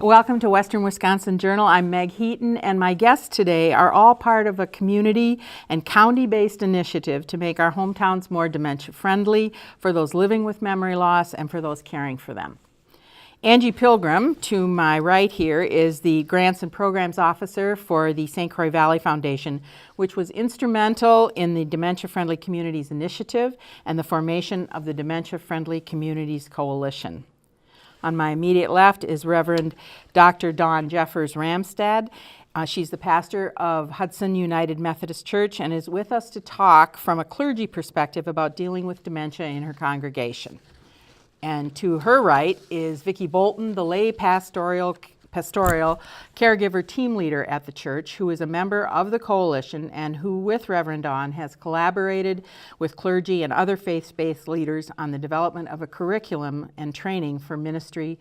Welcome to Western Wisconsin Journal. I'm Meg Heaton, and my guests today are all part of a community and county-based initiative to make our hometowns more dementia-friendly for those living with memory loss and for those caring for them. Angie Pilgrim, to my right here, is the Grants and Programs Officer for the St. Croix Valley Foundation, which was instrumental in the Dementia Friendly Communities Initiative and the formation of the Dementia Friendly Communities Coalition. On my immediate left is Reverend Dr. Dawn Jeffers Ramstad. She's the pastor of Hudson United Methodist Church and is with us to talk from a clergy perspective about dealing with dementia in her congregation. And to her right is Vicki Bolton, the lay pastoral caregiver team leader at the church, who is a member of the coalition and who, with Reverend Dawn, has collaborated with clergy and other faith-based leaders on the development of a curriculum and training for ministry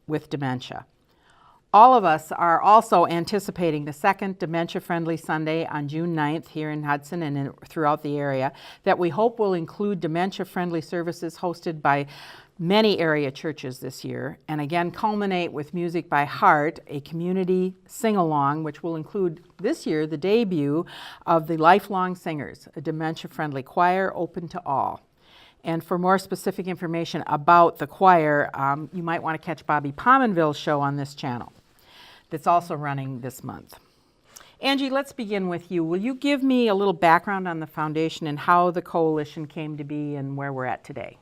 with dementia. All of us are also anticipating the second Dementia Friendly Sunday on June 9th here in Hudson and throughout the area that we hope will include dementia friendly services hosted by many area churches this year, and again culminate with Music by Heart, a community sing-along which will include this year the debut of the Lifelong Singers, a dementia-friendly choir open to all. And for more specific information about the choir, you might want to catch Bobby Pominville's show on this channel that's also running this month. Angie, let's begin with you. Will you give me a little background on the foundation and how the coalition came to be and where we're at today?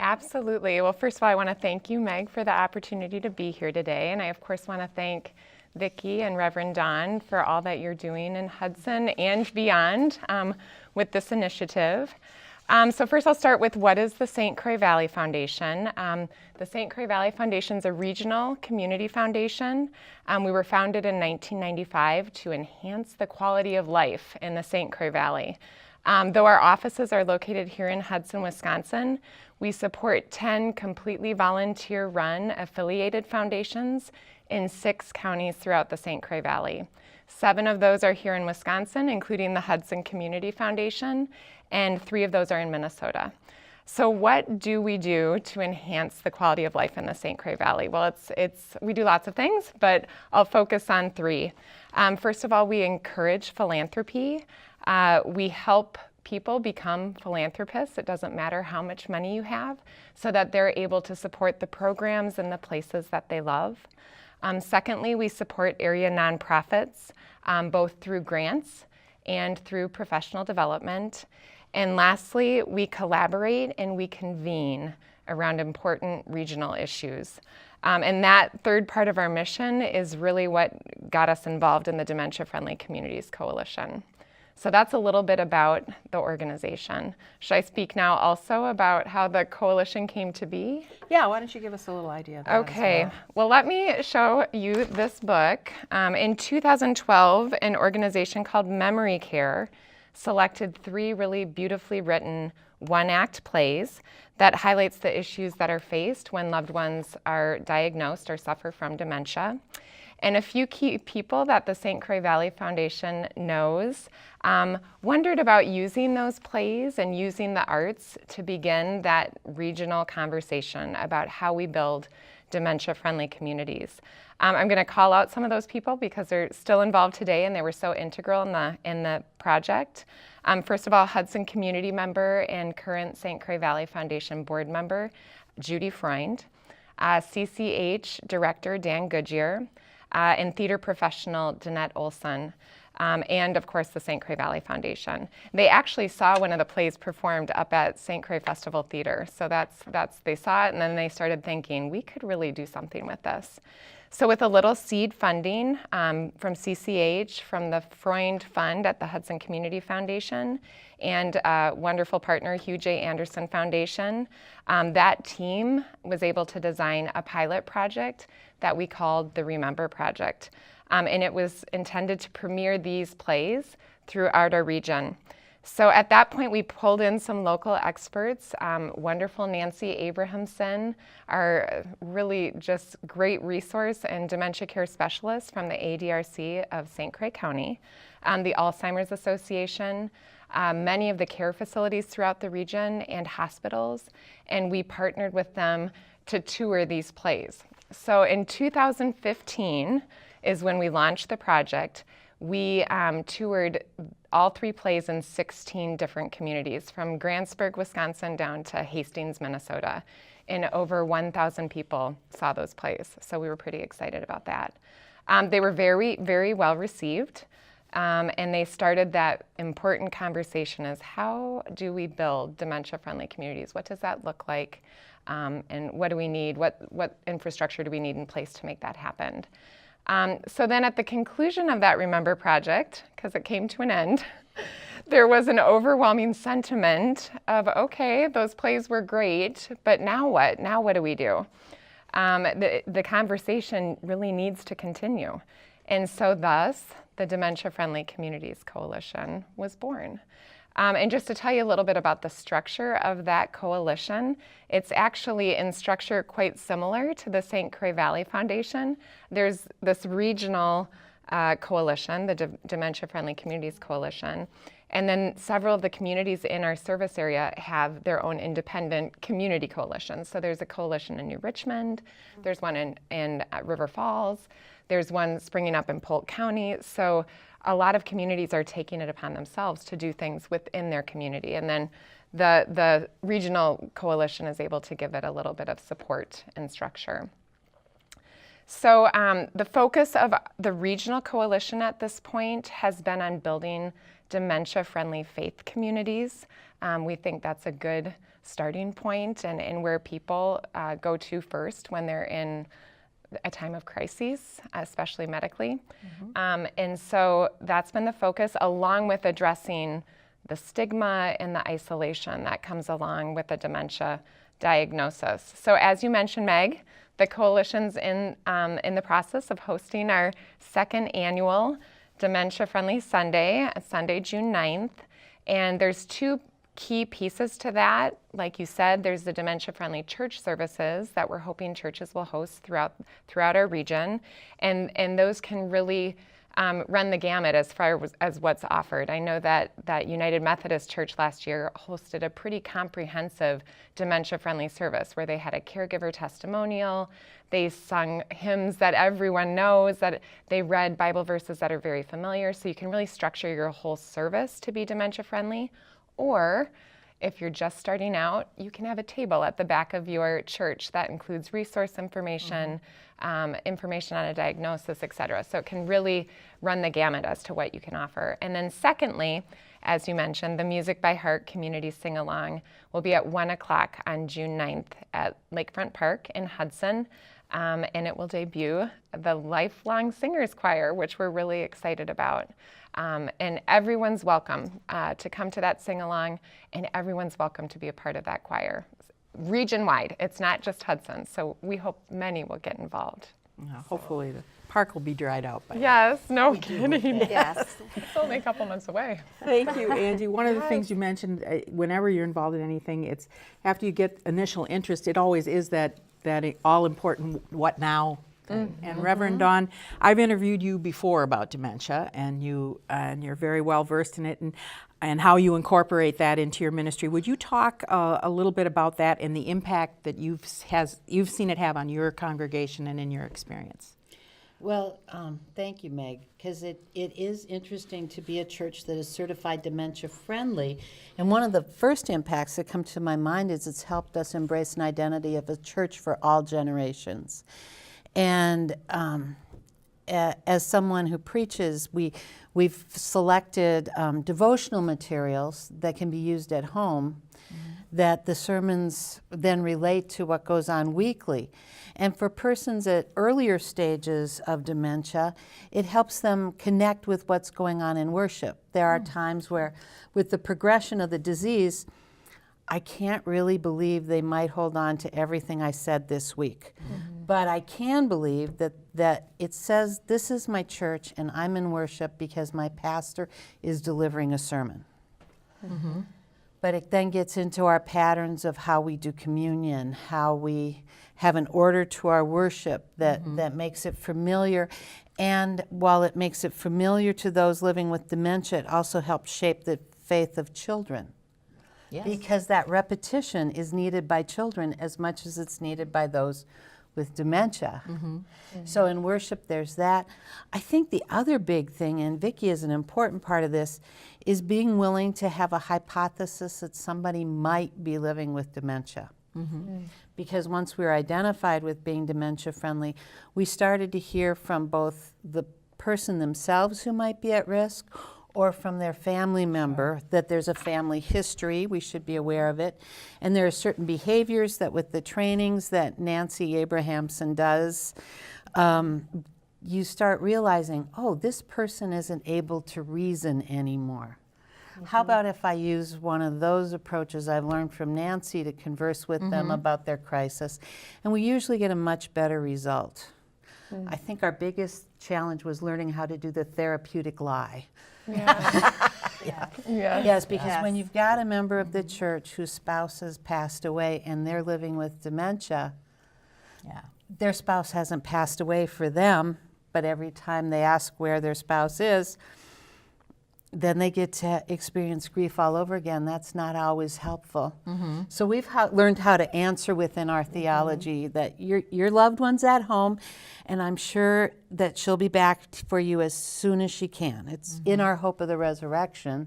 Absolutely. Well, first of all, I want to thank you, Meg, for the opportunity to be here today. And I, of course, want to thank Vicki and Reverend Dawn for all that you're doing in Hudson and beyond with this initiative. So first I'll start with what is the St. Croix Valley Foundation. The St. Croix Valley Foundation is a regional community foundation. We were founded in 1995 to enhance the quality of life in the St. Croix Valley. Though our offices are located here in Hudson, Wisconsin, we support 10 completely volunteer-run affiliated foundations in 6 counties throughout the St. Croix Valley. 7 of those are here in Wisconsin, including the Hudson Community Foundation, and 3 of those are in Minnesota. So what do we do to enhance the quality of life in the St. Croix Valley? Well, we do lots of things, but I'll focus on 3. First of all, we encourage philanthropy. We help people become philanthropists. It doesn't matter how much money you have, so that they're able to support the programs and the places that they love. Secondly, we support area nonprofits, both through grants and through professional development. And lastly, we collaborate and we convene around important regional issues. And that third part of our mission is really what got us involved in the Dementia Friendly Communities Coalition. So that's a little bit about the organization. Should I speak now also about how the coalition came to be? Yeah, why don't you give us a little idea of that? Okay, well, let me show you this book. In 2012, an organization called Memory Care selected 3 really beautifully written one-act plays that highlights the issues that are faced when loved ones are diagnosed or suffer from dementia. And a few key people that the St. Croix Valley Foundation knows wondered about using those plays and using the arts to begin that regional conversation about how we build dementia-friendly communities. I'm going to call out some of those people because they're still involved today and they were so integral in the project. First of all, Hudson community member and current St. Croix Valley Foundation board member, Judy Freund, CCH director, Dan Goodyear, and theater professional, Danette Olson, and of course the St. Croix Valley Foundation. They actually saw one of the plays performed up at St. Croix Festival Theater. So they saw it and then they started thinking, we could really do something with this. So with a little seed funding from CCH, from the Freund Fund at the Hudson Community Foundation, and a wonderful partner, Hugh J. Anderson Foundation, that team was able to design a pilot project that we called the Remember Project. And it was intended to premiere these plays throughout our region. So at that point, we pulled in some local experts. Wonderful Nancy Abrahamson, our really just great resource and dementia care specialist from the ADRC of St. Croix County, the Alzheimer's Association, many of the care facilities throughout the region and hospitals, and we partnered with them to tour these plays. So in 2015 is when we launched the project. We toured all 3 plays in 16 different communities, from Grantsburg, Wisconsin, down to Hastings, Minnesota. And over 1,000 people saw those plays. So we were pretty excited about that. They were very, very well received. And they started that important conversation as, how do we build dementia-friendly communities? What does that look like? And what do we need? What infrastructure do we need in place to make that happen? So then at the conclusion of that Remember project, because it came to an end, there was an overwhelming sentiment of, okay, those plays were great, but now what? Now what do we do? The conversation really needs to continue. And so thus, the Dementia Friendly Communities Coalition was born. And just to tell you a little bit about the structure of that coalition, it's actually in structure quite similar to the St. Croix Valley Foundation. There's this regional coalition, the Dementia Friendly Communities Coalition, and then several of the communities in our service area have their own independent community coalitions. So there's a coalition in New Richmond, there's one in River Falls, there's one springing up in Polk County. So a lot of communities are taking it upon themselves to do things within their community. And then the regional coalition is able to give it a little bit of support and structure. So the focus of the regional coalition at this point has been on building dementia-friendly faith communities. We think that's a good starting point and where people go to first when they're in a time of crises, especially medically. And so that's been the focus, along with addressing the stigma and the isolation that comes along with a dementia diagnosis. So as you mentioned, Meg, the coalition's in the process of hosting our 2nd annual Dementia Friendly Sunday, Sunday, June 9th. And there's 2 key pieces to that. Like you said, there's the Dementia Friendly Church Services that we're hoping churches will host throughout our region. And those can really run the gamut as far as what's offered. I know that United Methodist Church last year hosted a pretty comprehensive dementia-friendly service where they had a caregiver testimonial, they sung hymns that everyone knows, that they read Bible verses that are very familiar, so you can really structure your whole service to be dementia-friendly. Or if you're just starting out, you can have a table at the back of your church that includes resource information, information on a diagnosis, et cetera. So it can really run the gamut as to what you can offer. And then secondly, as you mentioned, the Music by Heart Community Sing-Along will be at 1 o'clock on June 9th at Lakefront Park in Hudson. And it will debut the Lifelong Singers Choir, which we're really excited about. And everyone's welcome to come to that sing-along, and everyone's welcome to be a part of that choir. Region-wide, it's not just Hudson, so we hope many will get involved. Hopefully the park will be dried out by Yes, no kidding. Yes. It's only a couple months away. Thank you, Angie. One of the things you mentioned, whenever you're involved in anything, it's after you get initial interest, it always is that all-important what now thing. And Reverend Dawn, I've interviewed you before about dementia, and you're very well versed in it and how you incorporate that into your ministry. Would you talk a little bit about that and the impact that you've seen it have on your congregation and in your experience? Well, thank you, Meg, because it is interesting to be a church that is certified dementia friendly. And one of the first impacts that come to my mind is it's helped us embrace an identity of a church for all generations. And as someone who preaches, we've selected devotional materials that can be used at home, that the sermons then relate to what goes on weekly. And for persons at earlier stages of dementia, it helps them connect with what's going on in worship. There are times where, with the progression of the disease, I can't really believe they might hold on to everything I said this week. But I can believe that it says, this is my church and I'm in worship because my pastor is delivering a sermon. But it then gets into our patterns of how we do communion, how we have an order to our worship that makes it familiar. And while it makes it familiar to those living with dementia, it also helps shape the faith of children. Yes. Because that repetition is needed by children as much as it's needed by those with dementia. So in worship, there's that. I think the other big thing, and Vicki is an important part of this, is being willing to have a hypothesis that somebody might be living with dementia. Because once we were identified with being dementia friendly, we started to hear from both the person themselves who might be at risk or from their family member that there's a family history, we should be aware of it. And there are certain behaviors that with the trainings that Nancy Abrahamson does, you start realizing, oh, this person isn't able to reason anymore. How about if I use one of those approaches I've learned from Nancy to converse with them about their crisis? And we usually get a much better result. I think our biggest challenge was learning how to do the therapeutic lie. Yes, because when you've got a member of the church whose spouse has passed away and they're living with dementia, their spouse hasn't passed away for them, but every time they ask where their spouse is, then they get to experience grief all over again. That's not always helpful. So we've learned how to answer within our theology that your loved one's at home, and I'm sure that she'll be back for you as soon as she can. It's in our hope of the resurrection,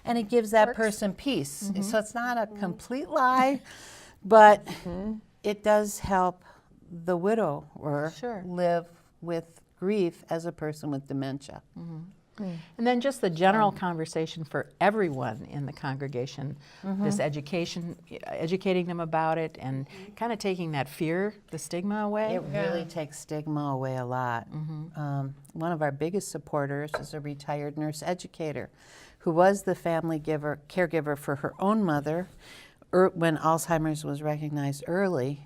and it gives that person peace. So it's not a complete lie, but it does help the widower live with grief as a person with dementia. And then just the general conversation for everyone in the congregation, this educating them about it and kind of taking that fear, the stigma away. It really takes stigma away a lot. One of our biggest supporters is a retired nurse educator who was the family caregiver for her own mother when Alzheimer's was recognized early,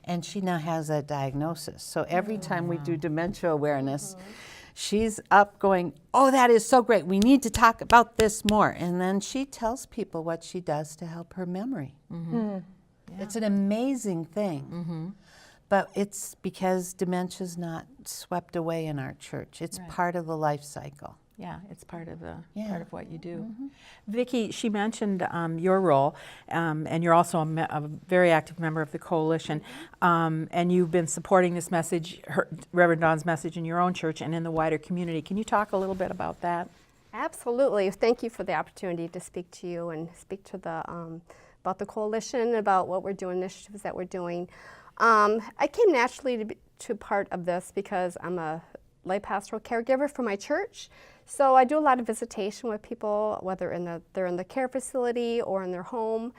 and she now has that diagnosis. So every time we do dementia awareness, she's up going, oh, that is so great. We need to talk about this more. And then she tells people what she does to help her memory. It's an amazing thing. But it's because dementia's not swept away in our church. It's part of the life cycle. Yeah, it's part of what you do. Vicki, she mentioned your role, and you're also a very active member of the coalition, and you've been supporting this message, Reverend Dawn's message, in your own church and in the wider community. Can you talk a little bit about that? Absolutely. Thank you for the opportunity to speak to you and speak to the about the coalition, about what we're doing, initiatives that we're doing. I came naturally to part of this because I'm a lay pastoral caregiver for my church. So I do a lot of visitation with people, whether they're in the care facility or in their home,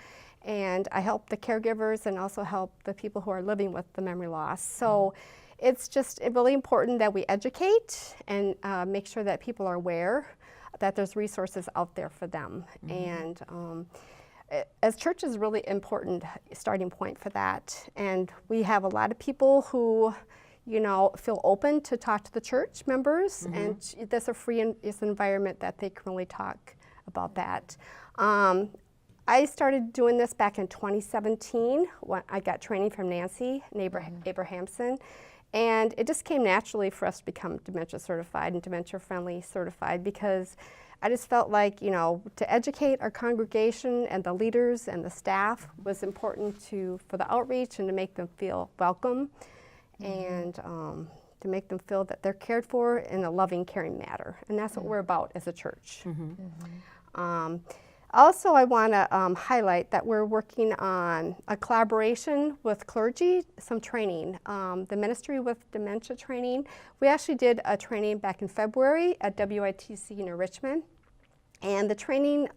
and I help the caregivers and also help the people who are living with the memory loss. So it's just really important that we educate and make sure that people are aware that there's resources out there for them. And as church is really important starting point for that. And we have a lot of people who feel open to talk to the church members, and there's a free environment that they can really talk about that. I started doing this back in 2017 when I got training from Nancy Abrahamson, and it just came naturally for us to become dementia certified and dementia friendly certified, because I just felt like, to educate our congregation and the leaders and the staff was important for the outreach and to make them feel welcome. And to make them feel that they're cared for in a loving, caring manner. And that's what we're about as a church. Also, I want to highlight that we're working on a collaboration with clergy, some training. The Ministry with Dementia training. We actually did a training back in February at WITC in Richmond. And the training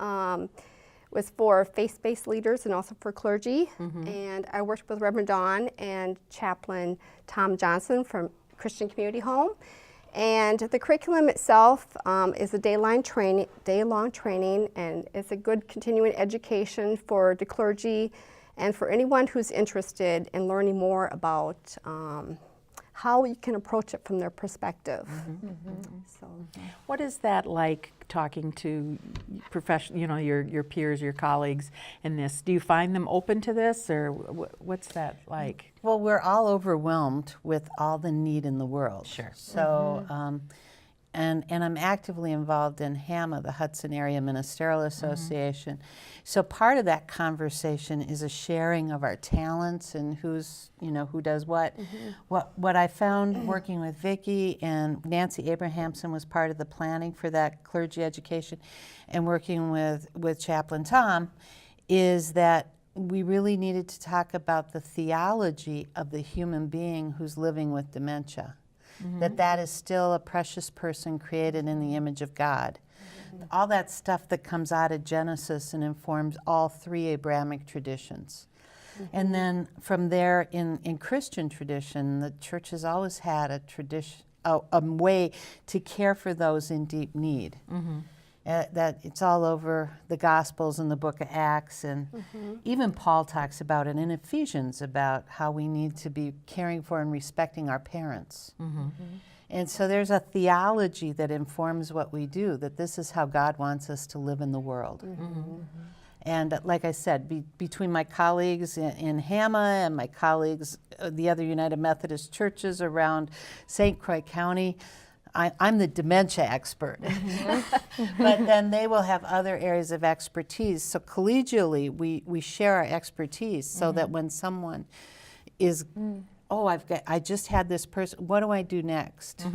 was for faith-based leaders and also for clergy. And I worked with Reverend Dawn and Chaplain Tom Johnson from Christian Community Home. And the curriculum itself is a day-long training, and it's a good continuing education for the clergy and for anyone who's interested in learning more about how you can approach it from their perspective. So, what is that like, talking to your peers, your colleagues in this? Do you find them open to this, or what's that like? Well, we're all overwhelmed with all the need in the world. Sure. So and I'm actively involved in HAMA, the Hudson Area Ministerial Association. So part of that conversation is a sharing of our talents and who's, who does what. What I found working with Vicki, and Nancy Abrahamson was part of the planning for that clergy education, and working with Chaplain Tom, is that we really needed to talk about the theology of the human being who's living with dementia. That is still a precious person created in the image of God. All that stuff that comes out of Genesis and informs all three Abrahamic traditions. And then from there, in Christian tradition, the church has always had a tradition, a way to care for those in deep need. That it's all over the Gospels and the book of Acts, and even Paul talks about it in Ephesians about how we need to be caring for and respecting our parents. And so there's a theology that informs what we do, that this is how God wants us to live in the world. And like I said, between my colleagues in HAMA and my colleagues, the other United Methodist churches around St. Croix County, I'm the dementia expert, but then they will have other areas of expertise. So collegially, we share our expertise so that when someone is, I just had this person, what do I do next?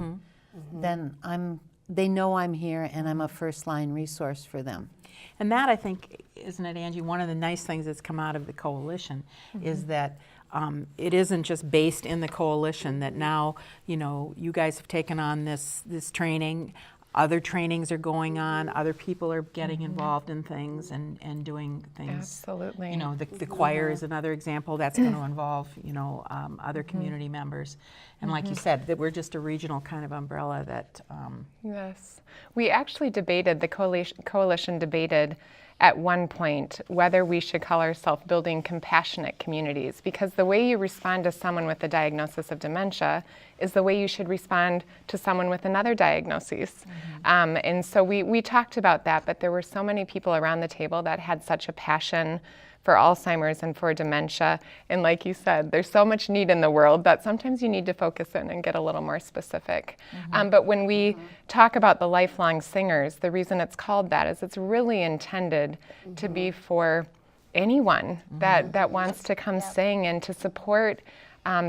Then they know I'm here and I'm a first line resource for them. And that, I think, isn't it, Angie, one of the nice things that's come out of the coalition is that it isn't just based in the coalition, that now, you guys have taken on this training. Other trainings are going on. Other people are getting involved in things and doing things. Absolutely. The choir is another example that's going to involve, other community members. And like you said, that we're just a regional kind of umbrella that... Yes. We actually debated, the coalition debated at one point whether we should call ourselves building compassionate communities, because the way you respond to someone with a diagnosis of dementia is the way you should respond to someone with another diagnosis. And so we talked about that, but there were so many people around the table that had such a passion for Alzheimer's and for dementia. And like you said, there's so much need in the world that sometimes you need to focus in and get a little more specific. But when we talk about the lifelong singers, the reason it's called that is it's really intended to be for anyone that wants to come sing and to support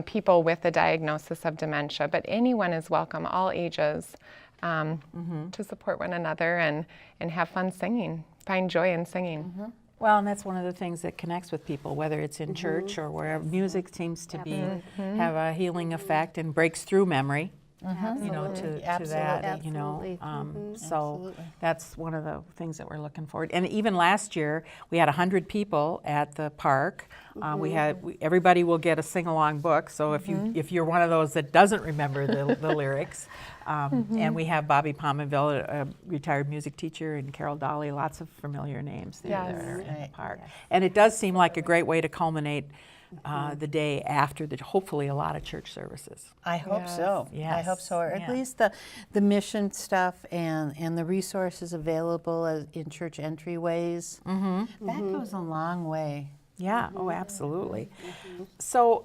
people with a diagnosis of dementia. But anyone is welcome, all ages, to support one another and have fun singing, find joy in singing. Well, and that's one of the things that connects with people, whether it's in church or wherever. Music seems to have a healing effect and breaks through memory. To that, so that's one of the things that we're looking forward. And even last year, we had 100 people at the park. Everybody will get a sing-along book. So if you're one of those that doesn't remember the lyrics, and we have Bobby Pominville, a retired music teacher, and Carol Dolly, lots of familiar names there in the park. And it does seem like a great way to culminate the day after hopefully a lot of church services. I hope so. Yes. I hope so. Or at least the mission stuff and the resources available in church entryways. That goes a long way. Yeah. Oh, absolutely. So,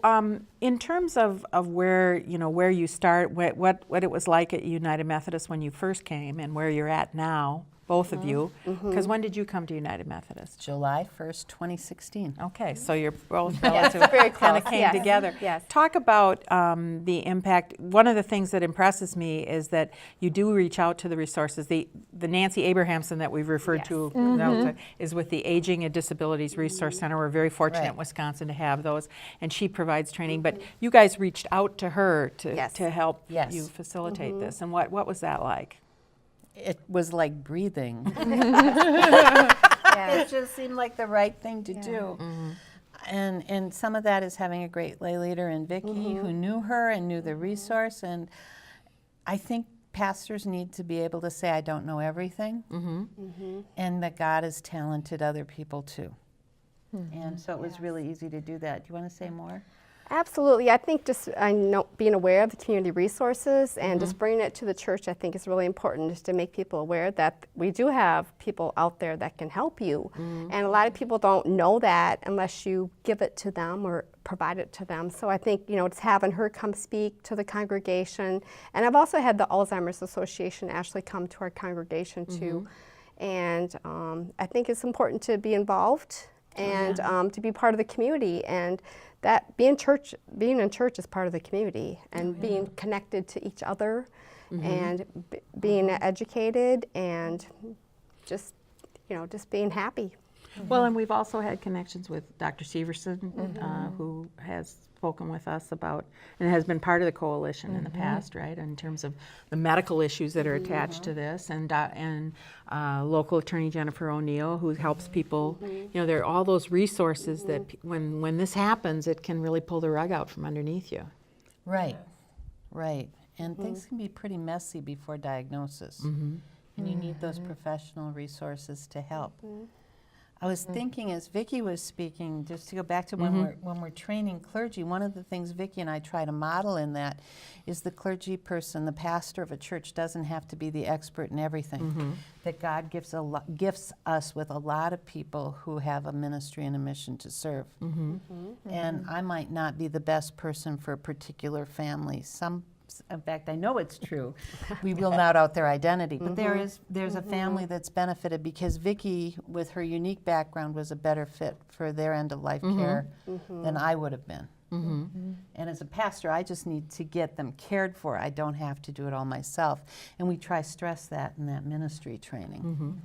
in terms of where you start, what it was like at United Methodist when you first came, and where you're at now, both of you, because when did you come to United Methodist? July 1st, 2016. Okay, so you're both relative, kind of came together. Yes. Talk about the impact. One of the things that impresses me is that you do reach out to the resources. The Nancy Abrahamson that we've referred to is with the Aging and Disabilities Resource Center. We're very fortunate in Wisconsin to have those, and she provides training. But you guys reached out to her to help you facilitate this, and what was that like? It was like breathing. Yeah. It just seemed like the right thing to do. And some of that is having a great lay leader in Vicki who knew her and knew the resource. And I think pastors need to be able to say, I don't know everything, and that God has talented other people too. And so it was really easy to do that. Do you want to say more? Absolutely. I think just being aware of the community resources and just bringing it to the church, I think is really important, just to make people aware that we do have people out there that can help you. And a lot of people don't know that unless you give it to them or provide it to them. So I think, it's having her come speak to the congregation. And I've also had the Alzheimer's Association actually come to our congregation too. And I think it's important to be involved and to be part of the community, and that being in church is part of the community, and being connected to each other, and being educated, and just being happy. Well, and we've also had connections with Dr. Severson, who has spoken with us about, and has been part of the coalition in the past, right, in terms of the medical issues that are attached to this, and local attorney Jennifer O'Neill, who helps people. There are all those resources that when this happens, it can really pull the rug out from underneath you. Right, right. And things can be pretty messy before diagnosis. And you need those professional resources to help. I was thinking as Vicki was speaking, just to go back to when we're training clergy, one of the things Vicki and I try to model in that is the clergy person, the pastor of a church, doesn't have to be the expert in everything. That God gifts us with a lot of people who have a ministry and a mission to serve. And I might not be the best person for a particular family. In fact, I know it's true. We will not out their identity, but there's a family that's benefited because Vicki, with her unique background, was a better fit for their end of life care than I would have been. And as a pastor, I just need to get them cared for. I don't have to do it all myself. And we try to stress that in that ministry training.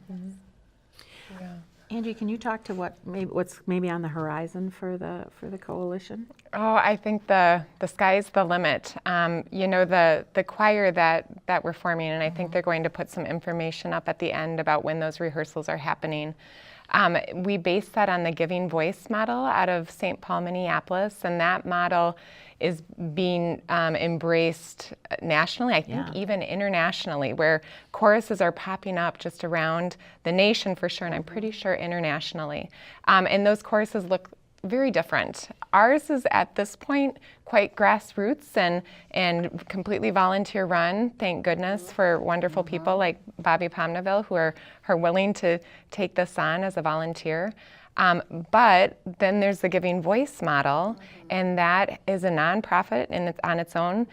Angie, can you talk to what's maybe on the horizon for the coalition? Oh, I think the sky's the limit. The choir that we're forming, and I think they're going to put some information up at the end about when those rehearsals are happening. We base that on the Giving Voice model out of St. Paul, Minneapolis, and that model is being embraced nationally, I think even internationally, where choruses are popping up just around the nation for sure, and I'm pretty sure internationally. And those choruses look very different. Ours is at this point quite grassroots and completely volunteer run. Thank goodness for wonderful people like Bobby Pomneville who are willing to take this on as a volunteer. But then there's the Giving Voice model, and that is a nonprofit and it's on its own.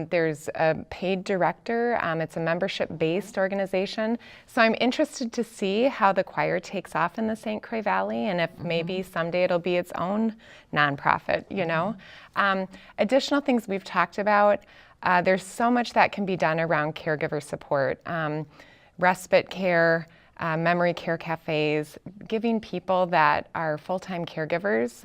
There's a paid director. It's a membership-based organization. So I'm interested to see how the choir takes off in the St. Croix Valley, and if maybe someday it'll be its own nonprofit, Additional things we've talked about, there's so much that can be done around caregiver support, respite care, memory care cafes, giving people that are full-time caregivers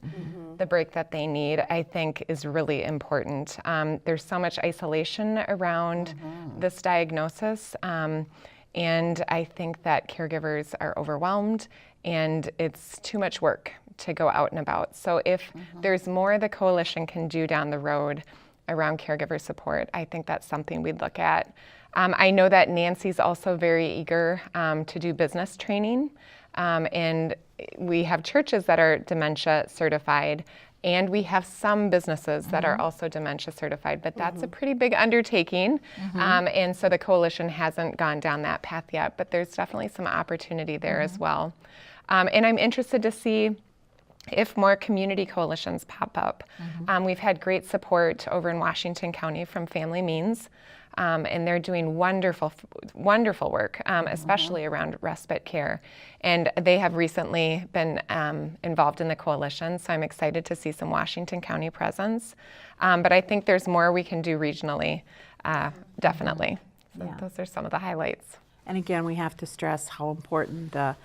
the break that they need, I think is really important. There's so much isolation around this diagnosis, and I think that caregivers are overwhelmed and it's too much work to go out and about. So if there's more the coalition can do down the road around caregiver support, I think that's something we'd look at. I know that Nancy's also very eager to do business training, and we have churches that are dementia certified, and we have some businesses that are also dementia certified, but that's a pretty big undertaking, and so the coalition hasn't gone down that path yet, but there's definitely some opportunity there as well. And I'm interested to see if more community coalitions pop up. We've had great support over in Washington County from Family Means, and they're doing wonderful work, especially around respite care. And they have recently been involved in the coalition, so I'm excited to see some Washington County presence. But I think there's more we can do regionally, definitely. So those are some of the highlights. And again, we have to stress how important the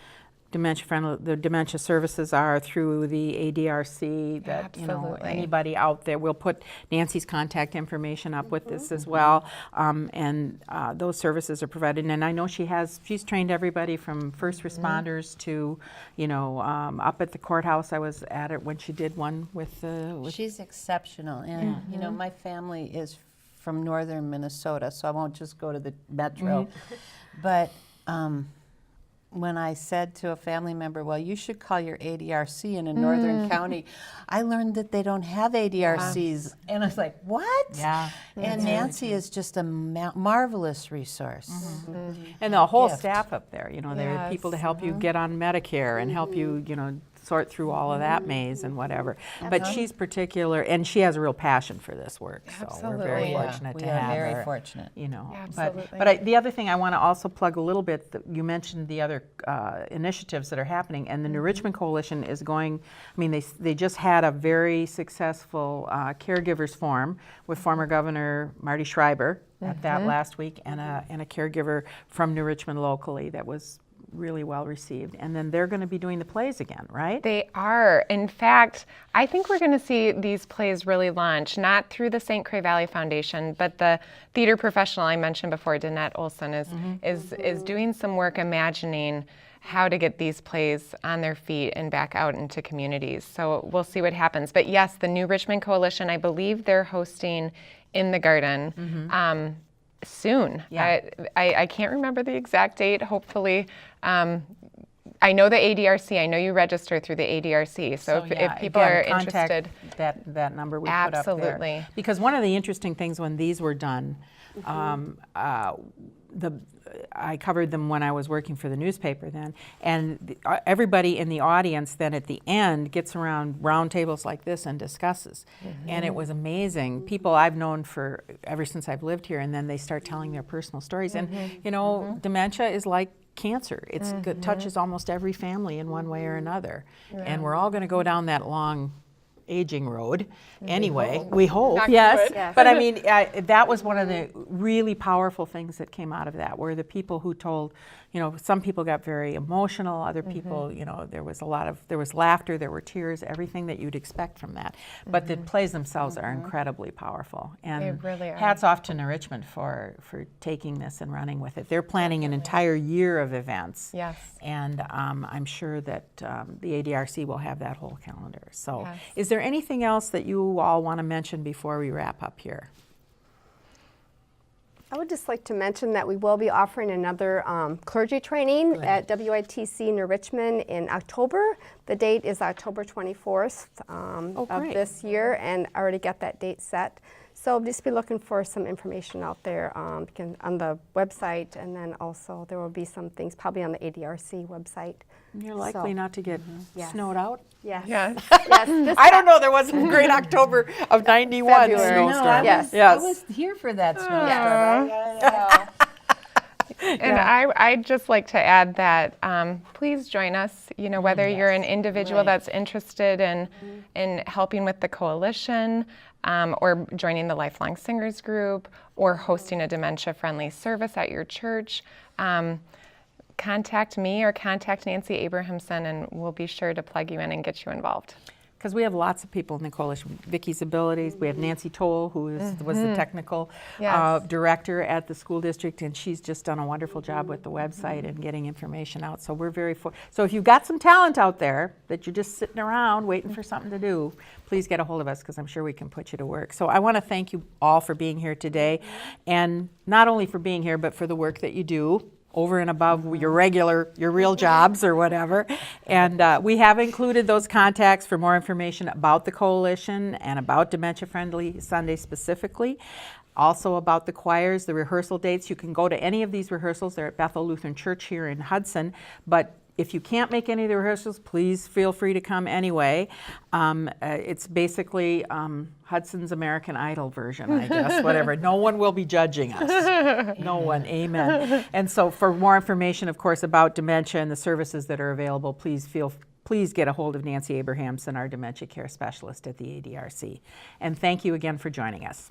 Dementia Services are through the ADRC, that anybody out there, we'll put Nancy's contact information up with this as well, and those services are provided. And I know she's trained everybody from first responders to, up at the courthouse. I was at it when she did one with She's exceptional, and my family is from northern Minnesota, so I won't just go to the metro, but when I said to a family member, well, you should call your ADRC in a northern county, I learned that they don't have ADRCs. And I was like, what? Yeah. And Nancy is just a marvelous resource. And the whole Gift. staff up there, you know, there are people to Yes, help you get on Medicare and help you, you know, sort through all of that maze and whatever. But she's particular, and she has a real passion for this work. So we're very Absolutely. fortunate we to are have very her. fortunate. You know, Absolutely. but the other thing I want to also plug a little bit, that you mentioned the other initiatives that are happening, and the New Richmond Coalition is going, I mean, they just had a very successful caregivers forum with former Governor Marty Schreiber at that last week, and a caregiver from New Richmond locally that was really well received. And then they're going to be doing the plays again, right? They are. In fact, I think we're going to see these plays really launch, not through the St. Croix Valley Foundation, but the theater professional I mentioned before, Danette Olson, is doing some work imagining how to get these plays on their feet and back out into communities. So we'll see what happens. But yes, the New Richmond Coalition, I believe they're hosting in the garden soon. Yeah. I can't remember the exact date, hopefully. I know the ADRC. I know you register through the ADRC. So if people again, are contact interested, that number we put up there. Absolutely. Because one of the interesting things when these were done, I covered them when I was working for the newspaper then, and everybody in the audience then at the end gets around round tables like this and discusses. And it was amazing. People I've known for ever since I've lived here, and then they start telling their personal stories. And you know, dementia is like cancer. It touches almost every family in one way or another. And we're all going to go down that long aging road anyway. We hope, Knock yes. wood. Yes. But I mean, that was one of the really powerful things that came out of that, were the people who told, you know, some people got very emotional, other people, you know, there was laughter, there were tears, everything that you'd expect from that. But the plays themselves are incredibly powerful. And They really are. hats off to New Richmond for taking this and running with it. They're planning an entire year of events. Yes. And I'm sure that the ADRC will have that whole calendar. So Yes. is there anything else that you all want to mention before we wrap up here? I would just like to mention that we will be offering another clergy training at WITC New Richmond in October. The date is October 24th of great. this year, and I already got that date set. So just be looking for some information out there on the website, and then also there will be some things probably on the ADRC website. You're likely So, not to get Yes. snowed out? Yes. Yes. Yes. This I don't know, there wasn't a great October of 91 February. snowstorm. No, Yes. I was here for that snowstorm. And I'd just like to add that please join us, you know, whether you're an individual that's interested in helping with the coalition, or joining the Lifelong Singers group, or hosting a dementia-friendly service at your church. Contact me or contact Nancy Abrahamson, and we'll be sure to plug you in and get you involved. Because we have lots of people in the coalition. Vicky's Abilities, we have Nancy Toll, who was the technical Yes. director at the school district, and she's just done a wonderful job with the website and getting information out. So we're very so if you've got some talent out there that you're just sitting around waiting for something to do, please get a hold of us, because I'm sure we can put you to work. So I want to thank you all for being here today, and not only for being here, but for the work that you do over and above your real jobs or whatever. And we have included those contacts for more information about the coalition and about Dementia Friendly Sunday specifically. Also about the choirs, the rehearsal dates. You can go to any of these rehearsals. They're at Bethel Lutheran Church here in Hudson. But if you can't make any of the rehearsals, please feel free to come anyway. It's basically Hudson's American Idol version, I guess, whatever. No one will be judging us. No one, amen. And so for more information, of course, about dementia and the services that are available, please get a hold of Nancy Abrahamson, our dementia care specialist at the ADRC. And thank you again for joining us.